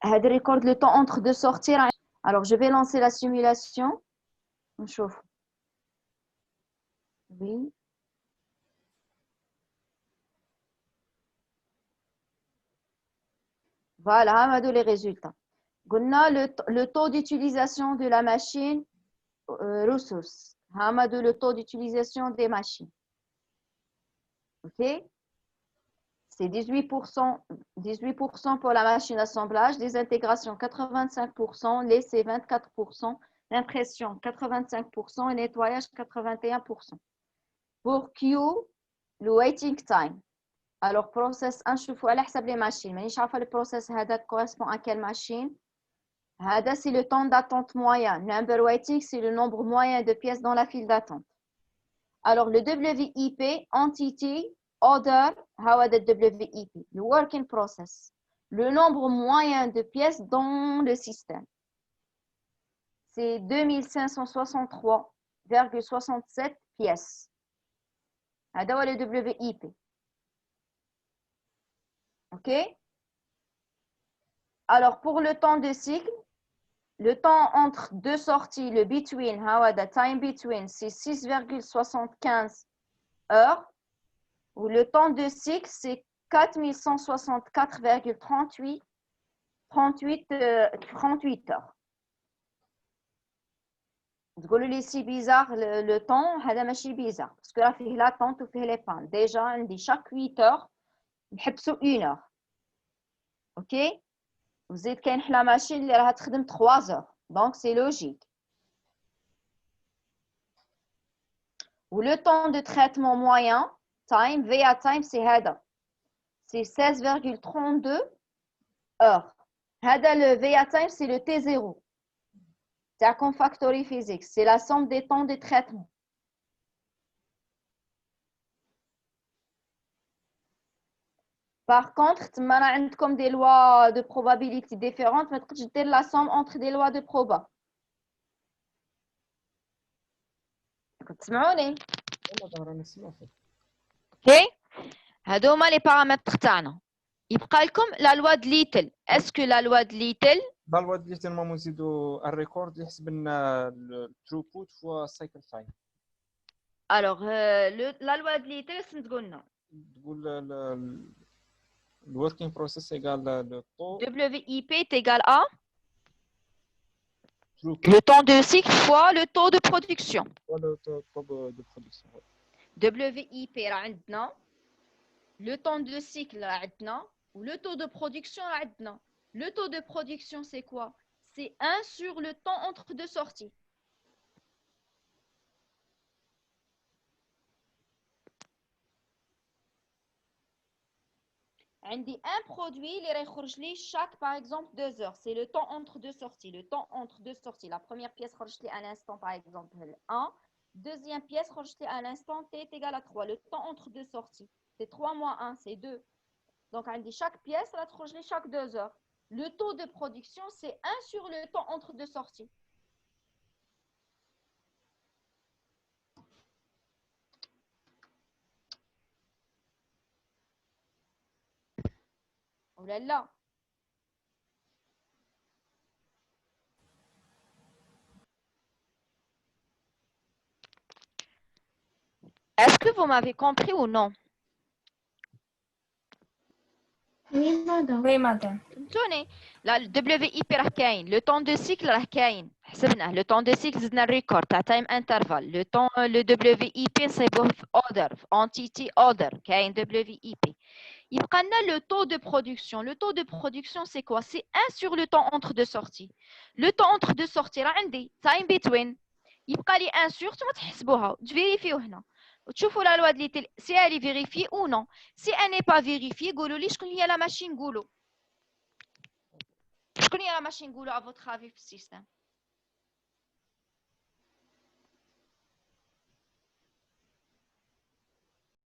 هذا record le temps entre deux sorties. Alors je vais lancer la simulation. On chauffe. Oui. Voilà, on a les résultats. On a le taux d'utilisation de la machine ressources. On a le taux d'utilisation des machines. OK? C'est 18%, 18% pour la machine assemblage, des intégrations 85%, l'essai 24%, l'impression 85% et nettoyage 81%. Pour Q, le waiting time. Alors, process 1, je fais à حسب les machines. Mais je sais le process correspond à quelle machine. C'est le temps d'attente moyen. Number waiting, c'est le nombre moyen de pièces dans la file d'attente. Alors, le WIP, entity, order, WIP, le working process. Le nombre moyen de pièces dans le système. C'est 2563,67 pièces. C'est le WIP. OK? Alors, pour le temps de cycle, le temps entre deux sorties, le between, the time between, c'est 6,75 heures. Ou le temps de cycle, c'est 4164,38 38 heures. تقولوا لي سي bizarre le temps هذا ماشي bizarre parce que là فيه l'attente وفيه les pannes. Déjà عندي chaque 8 heures نحبسوا 1 heure. OK? وزيد كاين حلا ماشين اللي راها تخدم 3 heures. Donc c'est logique. Ou le temps de traitement moyen, time, VA time, c'est هذا. C'est 16,32 heures. هذا le VA time, c'est le T0. C'est un factory physique. C'est la somme des temps de traitement. Par contre, tu as comme des lois de probabilité différentes, mais tu as la somme entre des lois de proba. تسمعوني؟ OK. هذوما les paramètres تاعنا. يبقى لكم la loi de Little. Est-ce que la loi de Little لا لوا ديال تما نزيدوا الريكورد يحسب لنا الثروبوت فوا السايكل تايم. Alors la loi de Little شنو تقول لنا؟ تقول الوركينج بروسيس ايغال لو طو WIP est égal à le temps de cycle fois le taux de production. le taux de production. WIP راه عندنا le temps de cycle راه عندنا ou le taux de production راه عندنا. Le taux de production c'est quoi? C'est 1 sur le temps entre deux sorties. عندي un produit اللي راه يخرج لي chaque par exemple 2 heures. C'est le temps entre deux sorties. Le temps entre deux sorties. La première pièce خرجت لي à l'instant par exemple 1. Deuxième pièce خرجت لي à l'instant t est égal à 3. Le temps entre deux sorties. C'est 3 moins 1, c'est 2. Donc عندي chaque pièce راه تخرج لي chaque 2 heures. Le taux de production c'est 1 sur le temps entre deux sorties. Oh là là. Est-ce que vous m'avez compris ou non? Oui, madame. Oui, madame. فهمتوني؟ لا WIP راه كاين، لو طون دو سيكل راه كاين، حسبناه، لو طون دو سيكل زدنا الريكورد تاع تايم انترفال، لو طون لو WIP نصيبوه في اوردر، في انتيتي اوردر، كاين WIP. يبقى لنا لو طو دو برودكسيون، لو طو دو برودكسيون سي كوا؟ سي 1 sur le temps entre deux sorties. لو temps entre deux sorties راه عندي تايم بتوين، يبقى لي 1 sur نتوما تحسبوها تفيريفيو هنا. وتشوفوا لا لوا ديال سي elle est vérifiée ou non. Si elle n'est pas vérifiée قولوا لي شكون هي لا ماشين نقولوا. شكون هي لا ماشين نقولوا à votre avis في السيستم؟